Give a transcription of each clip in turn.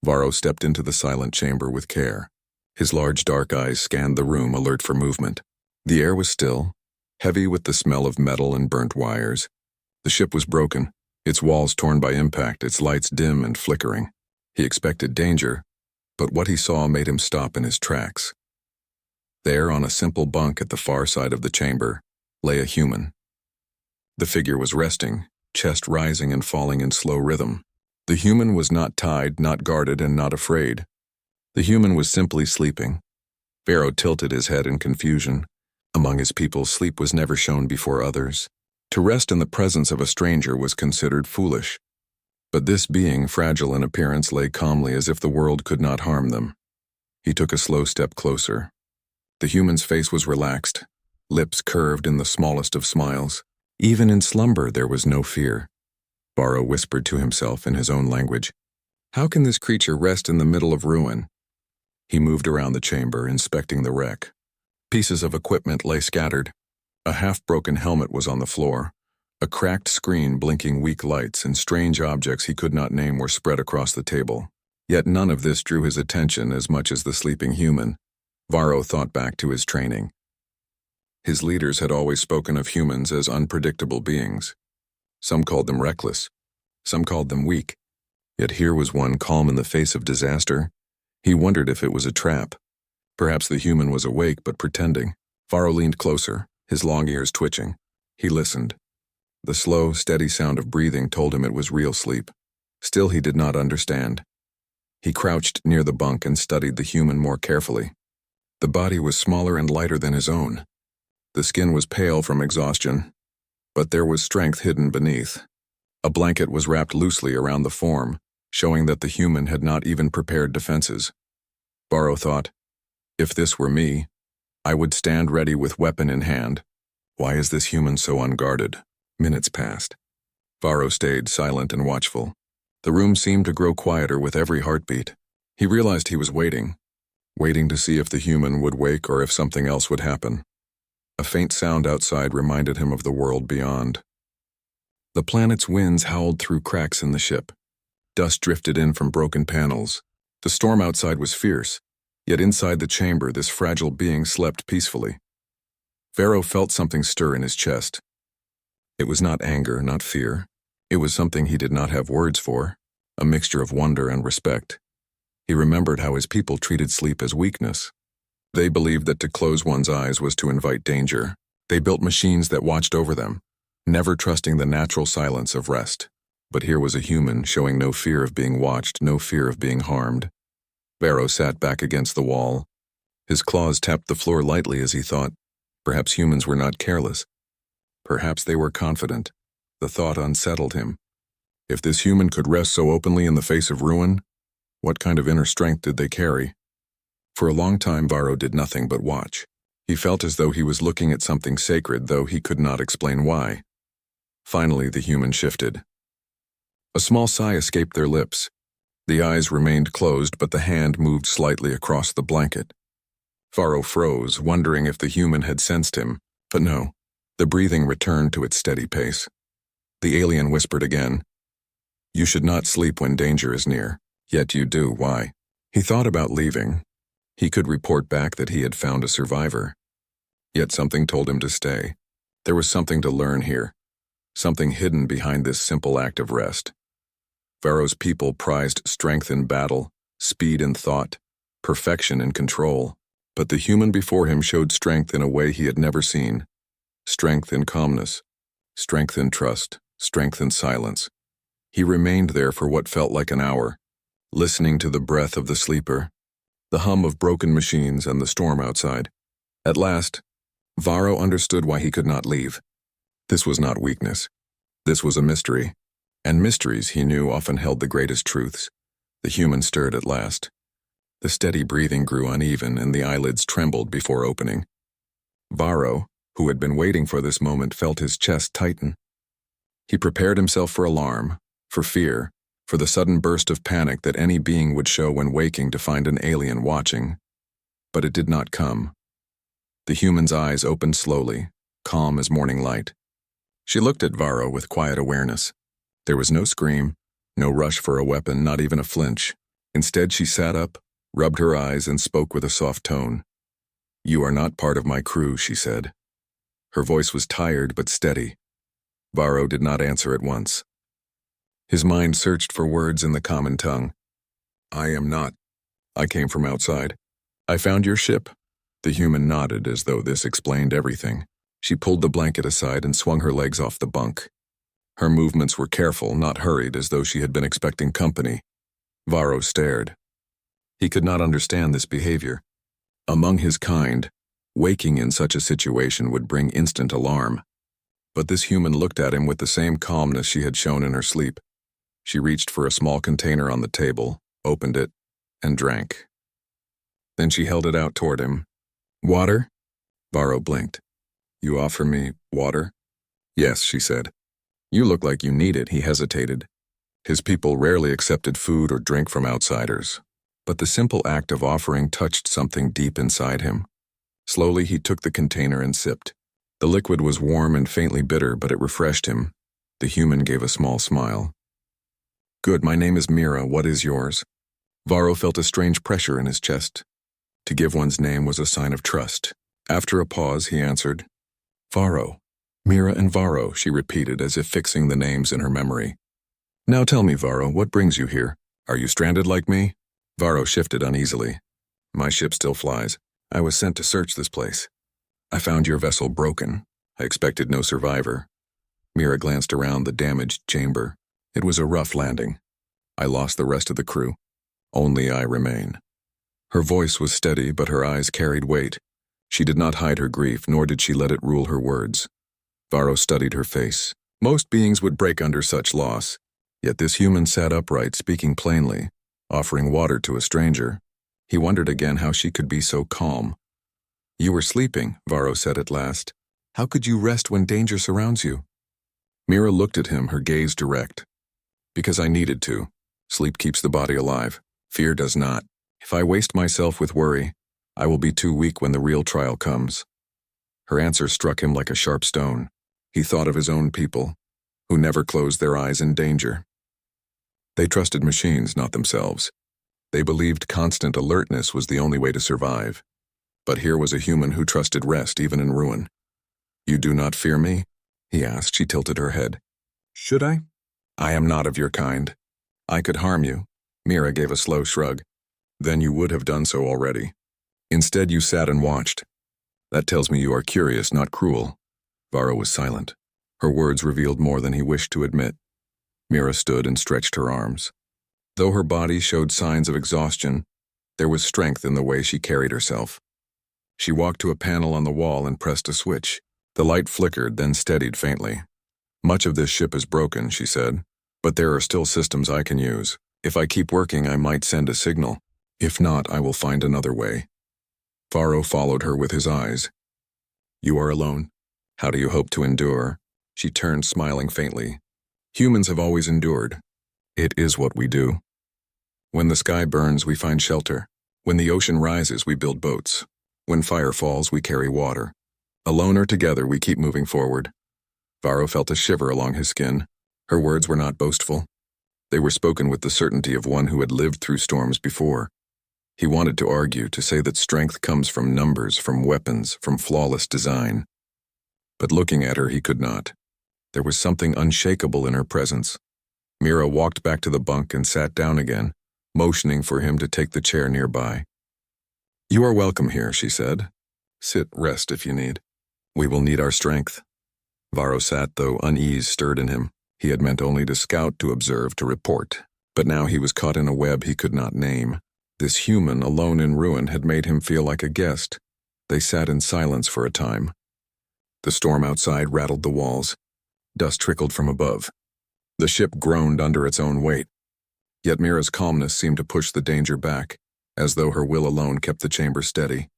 Varro stepped into the silent chamber with care. His large dark eyes scanned the room, alert for movement. The air was still, heavy with the smell of metal and burnt wires. The ship was broken, its walls torn by impact, its lights dim and flickering. He expected danger, but what he saw made him stop in his tracks. There, on a simple bunk at the far side of the chamber, lay a human. The figure was resting, chest rising and falling in slow rhythm. The human was not tied, not guarded, and not afraid. The human was simply sleeping. Varro tilted his head in confusion. Among his people, sleep was never shown before others. To rest in the presence of a stranger was considered foolish. But this being, fragile in appearance, lay calmly as if the world could not harm them. He took a slow step closer. The human's face was relaxed, lips curved in the smallest of smiles. Even in slumber there was no fear. Varro whispered to himself in his own language, "How can this creature rest in the middle of ruin?" He moved around the chamber, inspecting the wreck. Pieces of equipment lay scattered. A half-broken helmet was on the floor. A cracked screen blinking weak lights, and strange objects he could not name were spread across the table. Yet none of this drew his attention as much as the sleeping human. Varro thought back to his training. His leaders had always spoken of humans as unpredictable beings. Some called them reckless. Some called them weak. Yet here was one calm in the face of disaster. He wondered if it was a trap. Perhaps the human was awake but pretending. Varro leaned closer, his long ears twitching. He listened. The slow, steady sound of breathing told him it was real sleep. Still, he did not understand. He crouched near the bunk and studied the human more carefully. The body was smaller and lighter than his own. The skin was pale from exhaustion, but there was strength hidden beneath. A blanket was wrapped loosely around the form, showing that the human had not even prepared defenses. Varro thought, if this were me, I would stand ready with weapon in hand. Why is this human so unguarded? Minutes passed. Varro stayed silent and watchful. The room seemed to grow quieter with every heartbeat. He realized he was waiting to see if the human would wake or if something else would happen. A faint sound outside reminded him of the world beyond. The planet's winds howled through cracks in the ship. Dust drifted in from broken panels. The storm outside was fierce, yet inside the chamber this fragile being slept peacefully. Varro felt something stir in his chest. It was not anger, not fear. It was something he did not have words for, a mixture of wonder and respect. He remembered how his people treated sleep as weakness. They believed that to close one's eyes was to invite danger. They built machines that watched over them, never trusting the natural silence of rest. But here was a human showing no fear of being watched, no fear of being harmed. Varro sat back against the wall. His claws tapped the floor lightly as he thought, perhaps humans were not careless. Perhaps they were confident. The thought unsettled him. If this human could rest so openly in the face of ruin, what kind of inner strength did they carry? For a long time, Varro did nothing but watch. He felt as though he was looking at something sacred, though he could not explain why. Finally, the human shifted. A small sigh escaped their lips. The eyes remained closed, but the hand moved slightly across the blanket. Varro froze, wondering if the human had sensed him, but no. The breathing returned to its steady pace. The alien whispered again, "You should not sleep when danger is near, yet you do. Why?" He thought about leaving. He could report back that he had found a survivor. Yet something told him to stay. There was something to learn here, something hidden behind this simple act of rest. Varro's people prized strength in battle, speed in thought, perfection in control. But the human before him showed strength in a way he had never seen. Strength in calmness, strength in trust, strength in silence. He remained there for what felt like an hour, listening to the breath of the sleeper, the hum of broken machines and the storm outside. At last, Varro understood why he could not leave. This was not weakness. This was a mystery, and mysteries, he knew, often held the greatest truths. The human stirred at last. The steady breathing grew uneven, and the eyelids trembled before opening. Varro, who had been waiting for this moment, felt his chest tighten. He prepared himself for alarm, for fear, for the sudden burst of panic that any being would show when waking to find an alien watching. But it did not come. The human's eyes opened slowly, calm as morning light. She looked at Varro with quiet awareness. There was no scream, no rush for a weapon, not even a flinch. Instead, she sat up, rubbed her eyes, and spoke with a soft tone. "You are not part of my crew," she said. Her voice was tired but steady. Varro did not answer at once. His mind searched for words in the common tongue. "I am not. I came from outside. I found your ship." The human nodded as though this explained everything. She pulled the blanket aside and swung her legs off the bunk. Her movements were careful, not hurried, as though she had been expecting company. Varro stared. He could not understand this behavior. Among his kind, waking in such a situation would bring instant alarm. But this human looked at him with the same calmness she had shown in her sleep. She reached for a small container on the table, opened it, and drank. Then she held it out toward him. "Water?" Varro blinked. "You offer me water?" "Yes," she said. "You look like you need it." He hesitated. His people rarely accepted food or drink from outsiders, but the simple act of offering touched something deep inside him. Slowly he took the container and sipped. The liquid was warm and faintly bitter, but it refreshed him. The human gave a small smile. "Good, my name is Mira. What is yours?" Varro felt a strange pressure in his chest. To give one's name was a sign of trust. After a pause, he answered, "Varro. Mira and Varro," she repeated, as if fixing the names in her memory. "Now tell me, Varro, what brings you here? Are you stranded like me?" Varro shifted uneasily. "My ship still flies. I was sent to search this place. I found your vessel broken. I expected no survivor." Mira glanced around the damaged chamber. "It was a rough landing. I lost the rest of the crew. Only I remain." Her voice was steady, but her eyes carried weight. She did not hide her grief, nor did she let it rule her words. Varro studied her face. Most beings would break under such loss, yet this human sat upright, speaking plainly, offering water to a stranger. He wondered again how she could be so calm. "You were sleeping," Varro said at last. "How could you rest when danger surrounds you?" Mira looked at him, her gaze direct. "Because I needed to. Sleep keeps the body alive. Fear does not. If I waste myself with worry, I will be too weak when the real trial comes." Her answer struck him like a sharp stone. He thought of his own people, who never closed their eyes in danger. They trusted machines, not themselves. They believed constant alertness was the only way to survive. But here was a human who trusted rest even in ruin. "You do not fear me?" he asked. She tilted her head. "Should I?" "I am not of your kind. I could harm you." Mira gave a slow shrug. "Then you would have done so already. Instead, you sat and watched. That tells me you are curious, not cruel." Varro was silent. Her words revealed more than he wished to admit. Mira stood and stretched her arms. Though her body showed signs of exhaustion, there was strength in the way she carried herself. She walked to a panel on the wall and pressed a switch. The light flickered, then steadied faintly. "Much of this ship is broken," she said, "but there are still systems I can use. If I keep working, I might send a signal. If not, I will find another way." Varro followed her with his eyes. "You are alone? How do you hope to endure?" She turned, smiling faintly. "Humans have always endured. It is what we do. When the sky burns, we find shelter. When the ocean rises, we build boats. When fire falls, we carry water. Alone or together, we keep moving forward." Varro felt a shiver along his skin. Her words were not boastful. They were spoken with the certainty of one who had lived through storms before. He wanted to argue, to say that strength comes from numbers, from weapons, from flawless design. But looking at her, he could not. There was something unshakable in her presence. Mira walked back to the bunk and sat down again, motioning for him to take the chair nearby. "You are welcome here," she said. "Sit, rest if you need. We will need our strength." Varro sat, though unease stirred in him. He had meant only to scout, to observe, to report. But now he was caught in a web he could not name. This human, alone in ruin, had made him feel like a guest. They sat in silence for a time. The storm outside rattled the walls. Dust trickled from above. The ship groaned under its own weight. Yet Mira's calmness seemed to push the danger back, as though her will alone kept the chamber steady.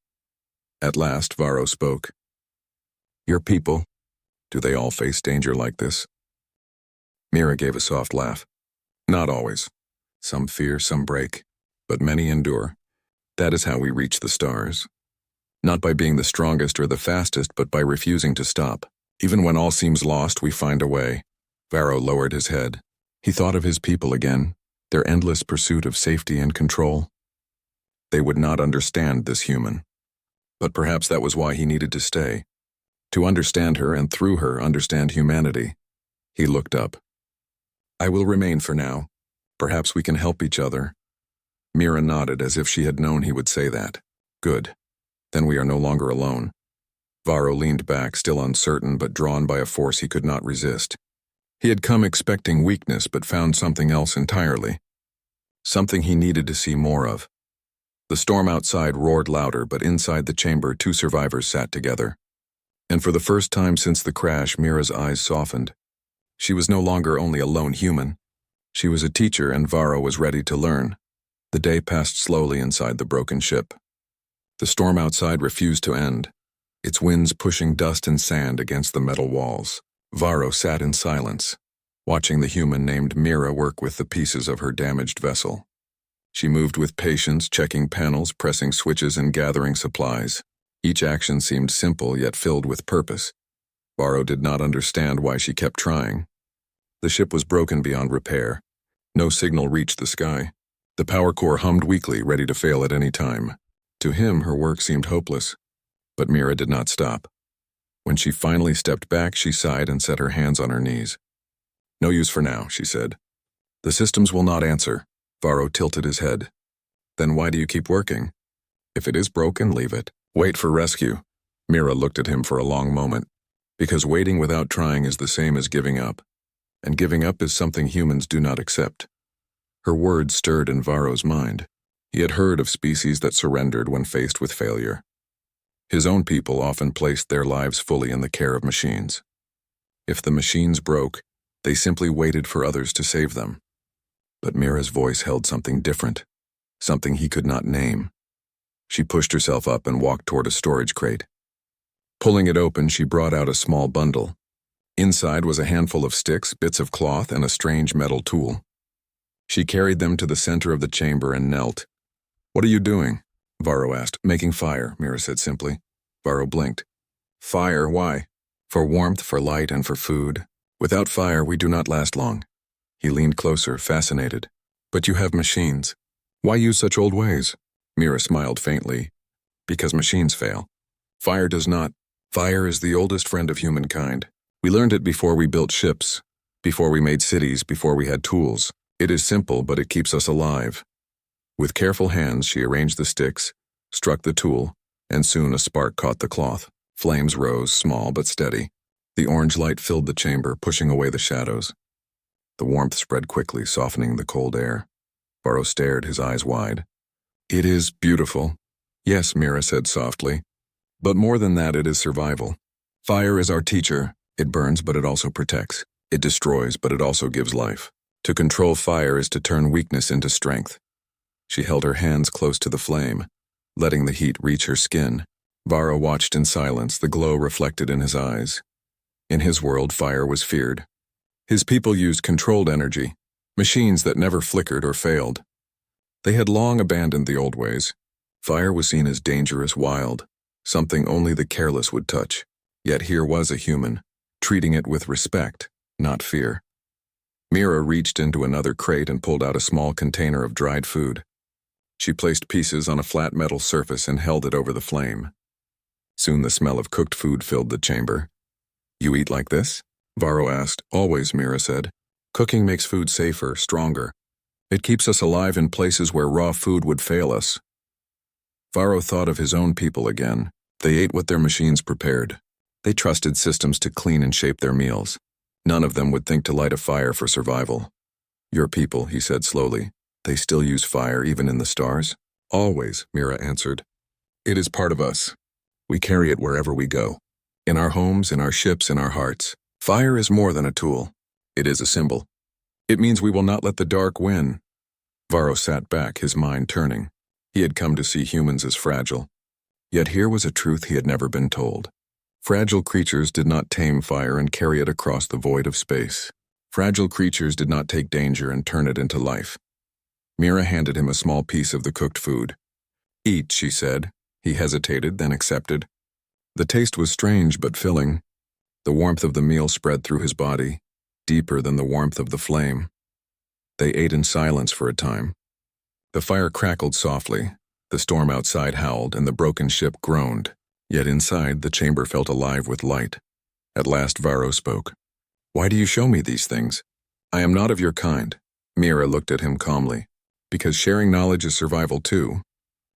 At last, Varro spoke. "Your people, do they all face danger like this?" Mira gave a soft laugh. "Not always. Some fear, some break, but many endure. That is how we reach the stars. Not by being the strongest or the fastest, but by refusing to stop. Even when all seems lost, we find a way." Varro lowered his head. He thought of his people again, their endless pursuit of safety and control. They would not understand this human. But perhaps that was why he needed to stay. To understand her and through her understand humanity. He looked up. I will remain for now. Perhaps we can help each other. Mira nodded as if she had known he would say that. Good. Then we are no longer alone. Varro leaned back, still uncertain but drawn by a force he could not resist. He had come expecting weakness but found something else entirely. Something he needed to see more of. The storm outside roared louder, but inside the chamber 2 survivors sat together. And for the first time since the crash, Mira's eyes softened. She was no longer only a lone human. She was a teacher, and Varro was ready to learn. The day passed slowly inside the broken ship. The storm outside refused to end, its winds pushing dust and sand against the metal walls. Varro sat in silence, watching the human named Mira work with the pieces of her damaged vessel. She moved with patience, checking panels, pressing switches, and gathering supplies. Each action seemed simple yet filled with purpose. Varro did not understand why she kept trying. The ship was broken beyond repair. No signal reached the sky. The power core hummed weakly, ready to fail at any time. To him, her work seemed hopeless. But Mira did not stop. When she finally stepped back, she sighed and set her hands on her knees. No use for now, she said. The systems will not answer. Varro tilted his head. Then why do you keep working? If it is broken, leave it. Wait for rescue. Mira looked at him for a long moment. Because waiting without trying is the same as giving up. And giving up is something humans do not accept. Her words stirred in Varro's mind. He had heard of species that surrendered when faced with failure. His own people often placed their lives fully in the care of machines. If the machines broke, they simply waited for others to save them. But Mira's voice held something different, something he could not name. She pushed herself up and walked toward a storage crate. Pulling it open, she brought out a small bundle. Inside was a handful of sticks, bits of cloth, and a strange metal tool. She carried them to the center of the chamber and knelt. What are you doing? Varro asked. Making fire, Mira said simply. Varro blinked. Fire, why? For warmth, for light, and for food. Without fire, we do not last long. He leaned closer, fascinated. But you have machines. Why use such old ways? Mira smiled faintly. Because machines fail. Fire does not. Fire is the oldest friend of humankind. We learned it before we built ships, before we made cities, before we had tools. It is simple, but it keeps us alive. With careful hands, she arranged the sticks, struck the tool, and soon a spark caught the cloth. Flames rose, small but steady. The orange light filled the chamber, pushing away the shadows. The warmth spread quickly, softening the cold air. Varro stared, his eyes wide. It is beautiful. Yes, Mira said softly. But more than that, it is survival. Fire is our teacher. It burns, but it also protects. It destroys, but it also gives life. To control fire is to turn weakness into strength. She held her hands close to the flame, letting the heat reach her skin. Varro watched in silence, the glow reflected in his eyes. In his world, fire was feared. His people used controlled energy, machines that never flickered or failed. They had long abandoned the old ways. Fire was seen as dangerous, wild, something only the careless would touch. Yet here was a human, treating it with respect, not fear. Mira reached into another crate and pulled out a small container of dried food. She placed pieces on a flat metal surface and held it over the flame. Soon the smell of cooked food filled the chamber. You eat like this? Varro asked. Always, Mira said. Cooking makes food safer, stronger. It keeps us alive in places where raw food would fail us. Varro thought of his own people again. They ate what their machines prepared. They trusted systems to clean and shape their meals. None of them would think to light a fire for survival. Your people, he said slowly, they still use fire even in the stars? Always, Mira answered. It is part of us. We carry it wherever we go. In our homes, in our ships, in our hearts. Fire is more than a tool. It is a symbol. It means we will not let the dark win. Varro sat back, his mind turning. He had come to see humans as fragile. Yet here was a truth he had never been told. Fragile creatures did not tame fire and carry it across the void of space. Fragile creatures did not take danger and turn it into life. Mira handed him a small piece of the cooked food. Eat, she said. He hesitated, then accepted. The taste was strange but filling. The warmth of the meal spread through his body, deeper than the warmth of the flame. They ate in silence for a time. The fire crackled softly, the storm outside howled, and the broken ship groaned. Yet inside, the chamber felt alive with light. At last Varro spoke. "Why do you show me these things?" "I am not of your kind." Mira looked at him calmly. "Because sharing knowledge is survival too.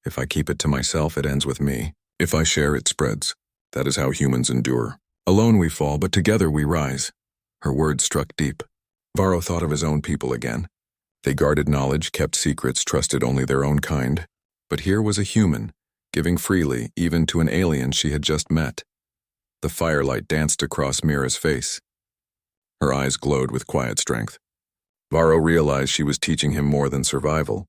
If I keep it to myself, it ends with me. If I share, it spreads. That is how humans endure. Alone we fall, but together we rise." Her words struck deep. Varro thought of his own people again. They guarded knowledge, kept secrets, trusted only their own kind. But here was a human, giving freely, even to an alien she had just met. The firelight danced across Mira's face. Her eyes glowed with quiet strength. Varro realized she was teaching him more than survival.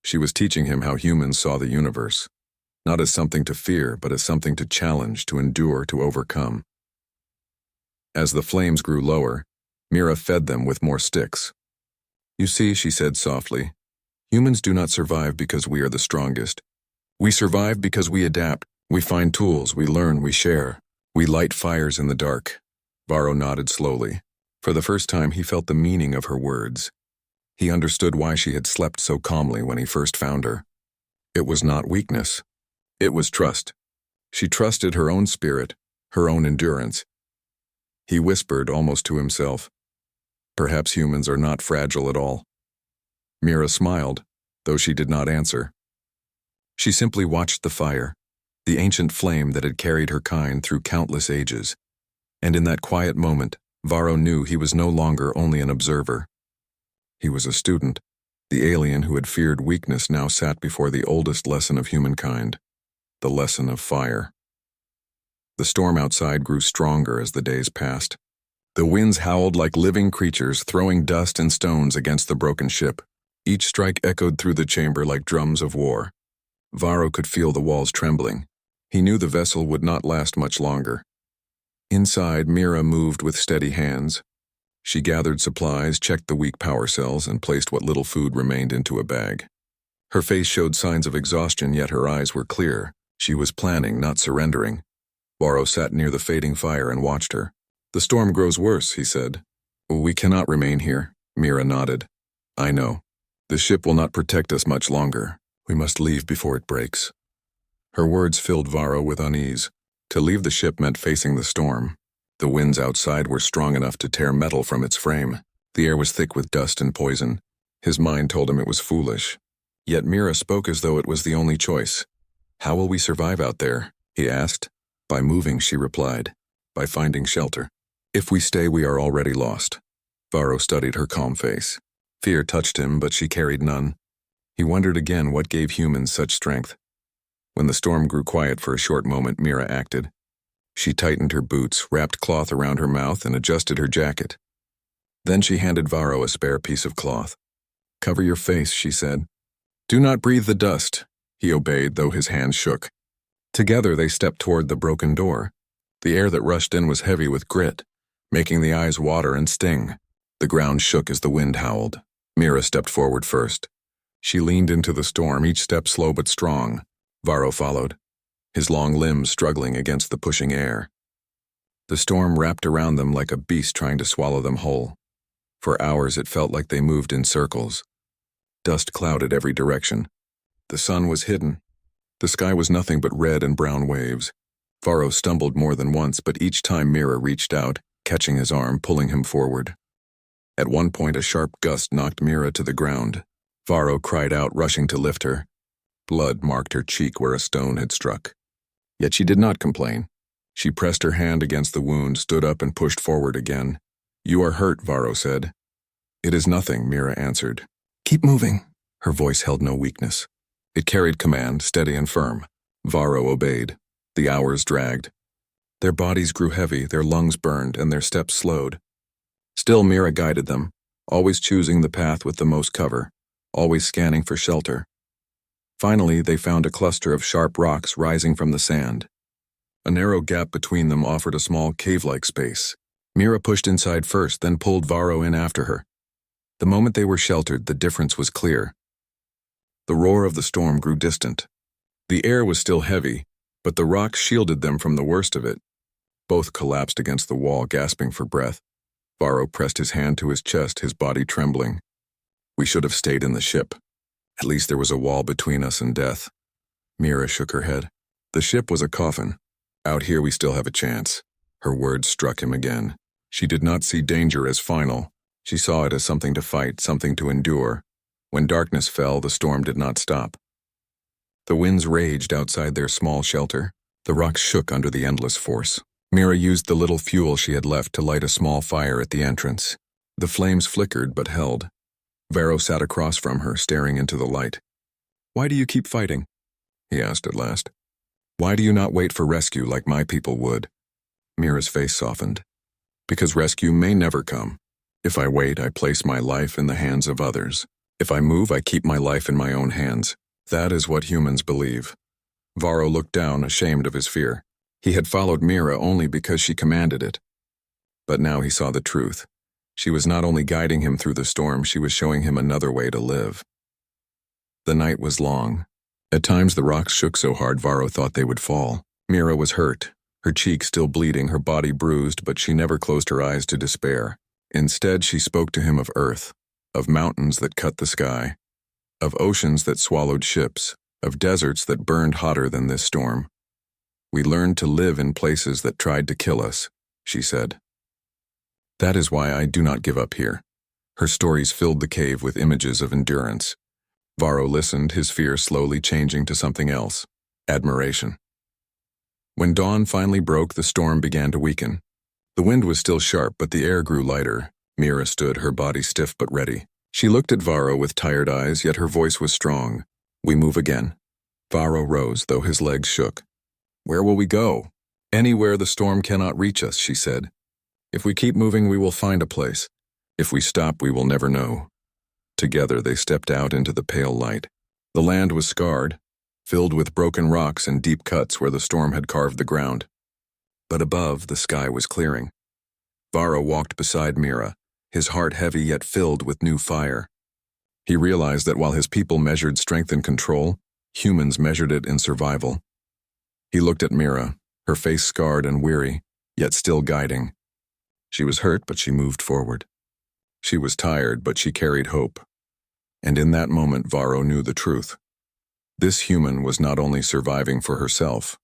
She was teaching him how humans saw the universe, not as something to fear, but as something to challenge, to endure, to overcome. As the flames grew lower, Mira fed them with more sticks. "You see," she said softly, "humans do not survive because we are the strongest. We survive because we adapt. We find tools, we learn, we share. We light fires in the dark." Varro nodded slowly. For the first time, he felt the meaning of her words. He understood why she had slept so calmly when he first found her. It was not weakness. It was trust. She trusted her own spirit, her own endurance. He whispered, almost to himself, "Perhaps humans are not fragile at all." Mira smiled, though she did not answer. She simply watched the fire, the ancient flame that had carried her kind through countless ages. And in that quiet moment, Varro knew he was no longer only an observer. He was a student. The alien who had feared weakness now sat before the oldest lesson of humankind, the lesson of fire. The storm outside grew stronger as the days passed. The winds howled like living creatures, throwing dust and stones against the broken ship. Each strike echoed through the chamber like drums of war. Varro could feel the walls trembling. He knew the vessel would not last much longer. Inside, Mira moved with steady hands. She gathered supplies, checked the weak power cells, and placed what little food remained into a bag. Her face showed signs of exhaustion, yet her eyes were clear. She was planning, not surrendering. Varro sat near the fading fire and watched her. "The storm grows worse," he said. "We cannot remain here." Mira nodded. "I know. The ship will not protect us much longer. We must leave before it breaks." Her words filled Varro with unease. To leave the ship meant facing the storm. The winds outside were strong enough to tear metal from its frame. The air was thick with dust and poison. His mind told him it was foolish. Yet Mira spoke as though it was the only choice. "How will we survive out there?" he asked. "By moving," she replied. "By finding shelter. If we stay, we are already lost." Varro studied her calm face. Fear touched him, but she carried none. He wondered again what gave humans such strength. When the storm grew quiet for a short moment, Mira acted. She tightened her boots, wrapped cloth around her mouth, and adjusted her jacket. Then she handed Varro a spare piece of cloth. "Cover your face," she said. "Do not breathe the dust." He obeyed, though his hands shook. Together they stepped toward the broken door. The air that rushed in was heavy with grit, making the eyes water and sting. The ground shook as the wind howled. Mira stepped forward first. She leaned into the storm, each step slow but strong. Varro followed, his long limbs struggling against the pushing air. The storm wrapped around them like a beast trying to swallow them whole. For hours it felt like they moved in circles. Dust clouded every direction. The sun was hidden. The sky was nothing but red and brown waves. Varro stumbled more than once, but each time Mira reached out, catching his arm, pulling him forward. At one point, a sharp gust knocked Mira to the ground. Varro cried out, rushing to lift her. Blood marked her cheek where a stone had struck. Yet she did not complain. She pressed her hand against the wound, stood up, and pushed forward again. "You are hurt," Varro said. "It is nothing," Mira answered. "Keep moving." Her voice held no weakness. It carried command, steady and firm. Varro obeyed. The hours dragged. Their bodies grew heavy, their lungs burned, and their steps slowed. Still Mira guided them, always choosing the path with the most cover, always scanning for shelter. Finally, they found a cluster of sharp rocks rising from the sand. A narrow gap between them offered a small cave-like space. Mira pushed inside first, then pulled Varro in after her. The moment they were sheltered, the difference was clear. The roar of the storm grew distant. The air was still heavy, but the rocks shielded them from the worst of it. Both collapsed against the wall, gasping for breath. Varro pressed his hand to his chest, his body trembling. We should have stayed in the ship. At least there was a wall between us and death. Mira shook her head. The ship was a coffin. Out here we still have a chance. Her words struck him again. She did not see danger as final. She saw it as something to fight, something to endure. When darkness fell, the storm did not stop. The winds raged outside their small shelter. The rocks shook under the endless force. Mira used the little fuel she had left to light a small fire at the entrance. The flames flickered but held. Varro sat across from her, staring into the light. "Why do you keep fighting?" he asked at last. "Why do you not wait for rescue like my people would?" Mira's face softened. "Because rescue may never come. If I wait, I place my life in the hands of others. If I move, I keep my life in my own hands. That is what humans believe." Varro looked down, ashamed of his fear. He had followed Mira only because she commanded it. But now he saw the truth. She was not only guiding him through the storm, she was showing him another way to live. The night was long. At times the rocks shook so hard Varro thought they would fall. Mira was hurt, her cheek still bleeding, her body bruised, but she never closed her eyes to despair. Instead, she spoke to him of Earth, of mountains that cut the sky, of oceans that swallowed ships, of deserts that burned hotter than this storm. "We learned to live in places that tried to kill us," she said. "That is why I do not give up here." Her stories filled the cave with images of endurance. Varro listened, his fear slowly changing to something else: admiration. When dawn finally broke, the storm began to weaken. The wind was still sharp, but the air grew lighter. Mira stood, her body stiff but ready. She looked at Varro with tired eyes, yet her voice was strong. "We move again." Varro rose, though his legs shook. "Where will we go?" "Anywhere the storm cannot reach us," she said. "If we keep moving, we will find a place. If we stop, we will never know." Together they stepped out into the pale light. The land was scarred, filled with broken rocks and deep cuts where the storm had carved the ground. But above, the sky was clearing. Varro walked beside Mira, his heart heavy yet filled with new fire. He realized that while his people measured strength and control, humans measured it in survival. He looked at Mira, her face scarred and weary, yet still guiding. She was hurt, but she moved forward. She was tired, but she carried hope. And in that moment, Varro knew the truth. This human was not only surviving for herself,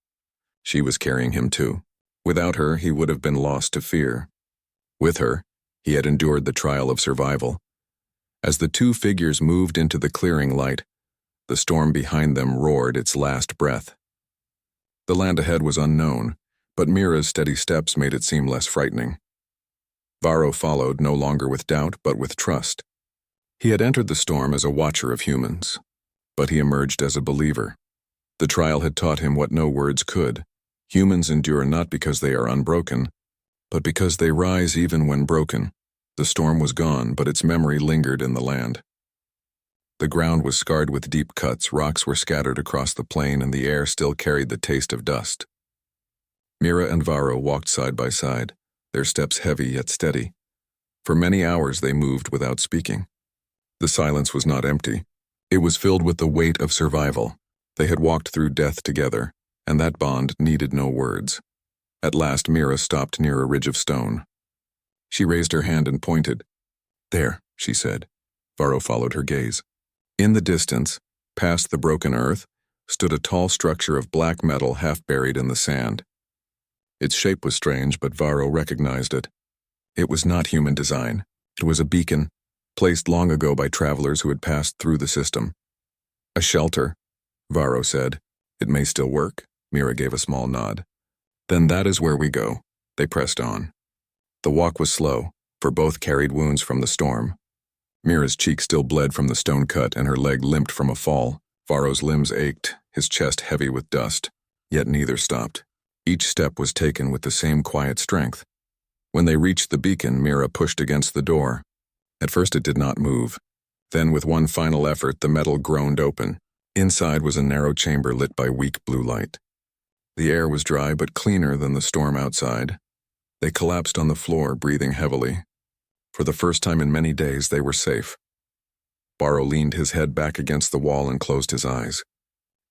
she was carrying him too. Without her, he would have been lost to fear. With her, he had endured the trial of survival. As the two figures moved into the clearing light, the storm behind them roared its last breath. The land ahead was unknown, but Mira's steady steps made it seem less frightening. Varro followed, no longer with doubt, but with trust. He had entered the storm as a watcher of humans, but he emerged as a believer. The trial had taught him what no words could. Humans endure not because they are unbroken, but because they rise even when broken. The storm was gone, but its memory lingered in the land. The ground was scarred with deep cuts, rocks were scattered across the plain, and the air still carried the taste of dust. Mira and Varro walked side by side, their steps heavy yet steady. For many hours they moved without speaking. The silence was not empty. It was filled with the weight of survival. They had walked through death together, and that bond needed no words. At last Mira stopped near a ridge of stone. She raised her hand and pointed. "There," she said. Varro followed her gaze. In the distance, past the broken earth, stood a tall structure of black metal half buried in the sand. Its shape was strange, but Varro recognized it. It was not human design. It was a beacon, placed long ago by travelers who had passed through the system. "A shelter," Varro said. "It may still work." Mira gave a small nod. "Then that is where we go." They pressed on. The walk was slow, for both carried wounds from the storm. Mira's cheek still bled from the stone cut, and her leg limped from a fall. Varro's limbs ached, his chest heavy with dust. Yet neither stopped. Each step was taken with the same quiet strength. When they reached the beacon, Mira pushed against the door. At first it did not move. Then, with one final effort, the metal groaned open. Inside was a narrow chamber lit by weak blue light. The air was dry but cleaner than the storm outside. They collapsed on the floor, breathing heavily. For the first time in many days, they were safe. Varro leaned his head back against the wall and closed his eyes.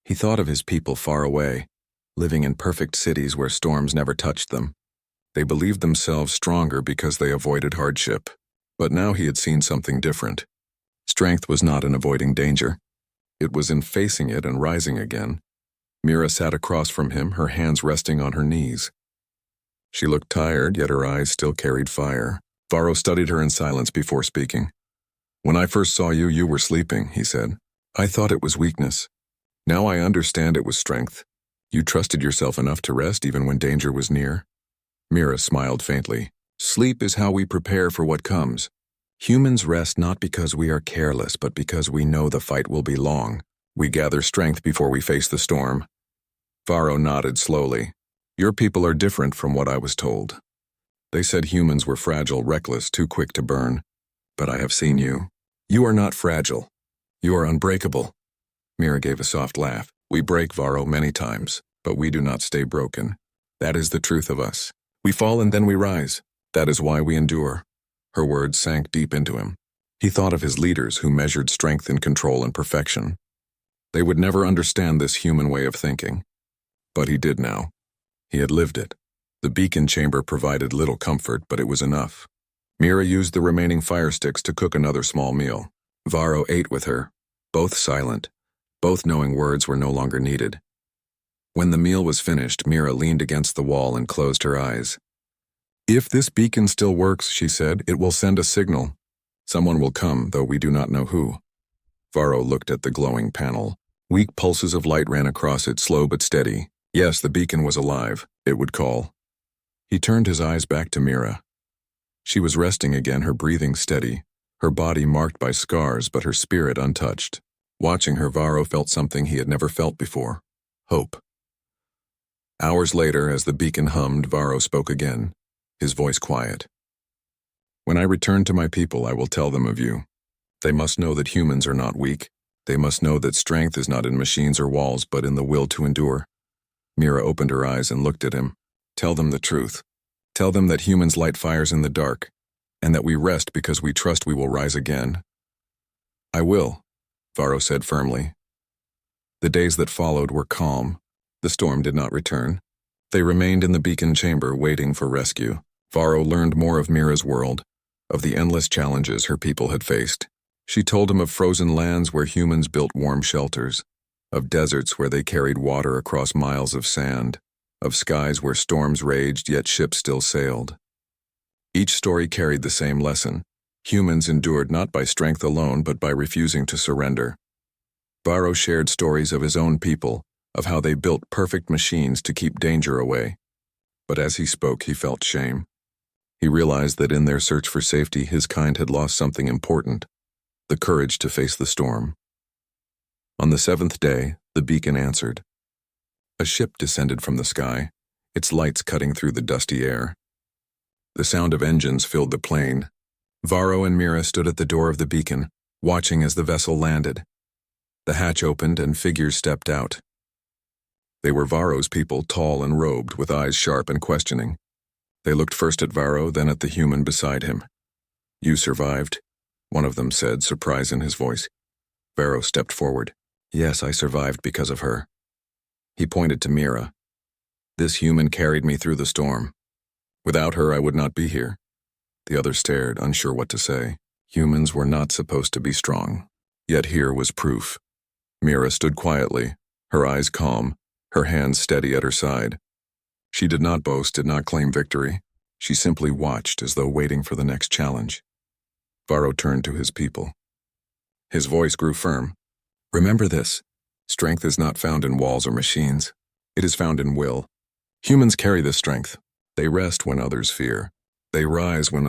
He thought of his people far away, living in perfect cities where storms never touched them. They believed themselves stronger because they avoided hardship. But now he had seen something different. Strength was not in avoiding danger. It was in facing it and rising again. Mira sat across from him, her hands resting on her knees. She looked tired, yet her eyes still carried fire. Varro studied her in silence before speaking. "When I first saw you, you were sleeping," he said. "I thought it was weakness. Now I understand it was strength. You trusted yourself enough to rest even when danger was near." Mira smiled faintly. "Sleep is how we prepare for what comes. Humans rest not because we are careless, but because we know the fight will be long. We gather strength before we face the storm." Varro nodded slowly. "Your people are different from what I was told. They said humans were fragile, reckless, too quick to burn. But I have seen you. You are not fragile. You are unbreakable." Mira gave a soft laugh. "We break, Varro, many times, but we do not stay broken. That is the truth of us. We fall and then we rise. That is why we endure." Her words sank deep into him. He thought of his leaders who measured strength in control and perfection. They would never understand this human way of thinking. But he did now. He had lived it. The beacon chamber provided little comfort, but it was enough. Mira used the remaining fire sticks to cook another small meal. Varro ate with her, both silent, both knowing words were no longer needed. When the meal was finished, Mira leaned against the wall and closed her eyes. "If this beacon still works," she said, "it will send a signal. Someone will come, though we do not know who." Varro looked at the glowing panel. Weak pulses of light ran across it, slow but steady. Yes, the beacon was alive. It would call. He turned his eyes back to Mira. She was resting again, her breathing steady, her body marked by scars but her spirit untouched. Watching her, Varro felt something he had never felt before. Hope. Hours later, as the beacon hummed, Varro spoke again, his voice quiet. "When I return to my people, I will tell them of you. They must know that humans are not weak. They must know that strength is not in machines or walls, but in the will to endure." Mira opened her eyes and looked at him. "Tell them the truth. Tell them that humans light fires in the dark, and that we rest because we trust we will rise again." "I will," Varro said firmly. The days that followed were calm. The storm did not return. They remained in the beacon chamber, waiting for rescue. Varro learned more of Mira's world, of the endless challenges her people had faced. She told him of frozen lands where humans built warm shelters, of deserts where they carried water across miles of sand, of skies where storms raged yet ships still sailed. Each story carried the same lesson. Humans endured not by strength alone, but by refusing to surrender. Varro shared stories of his own people, of how they built perfect machines to keep danger away. But as he spoke, he felt shame. He realized that in their search for safety, his kind had lost something important, the courage to face the storm. On the 7th day, the beacon answered. A ship descended from the sky, its lights cutting through the dusty air. The sound of engines filled the plain. Varro and Mira stood at the door of the beacon, watching as the vessel landed. The hatch opened and figures stepped out. They were Varro's people, tall and robed, with eyes sharp and questioning. They looked first at Varro, then at the human beside him. "You survived," one of them said, surprise in his voice. Varro stepped forward. "Yes, I survived because of her." He pointed to Mira. "This human carried me through the storm. Without her, I would not be here." The other stared, unsure what to say. Humans were not supposed to be strong. Yet here was proof. Mira stood quietly, her eyes calm, her hands steady at her side. She did not boast, did not claim victory. She simply watched as though waiting for the next challenge. Varro turned to his people. His voice grew firm. "Remember this. Strength is not found in walls or machines. It is found in will. Humans carry this strength. They rest when others fear. They rise when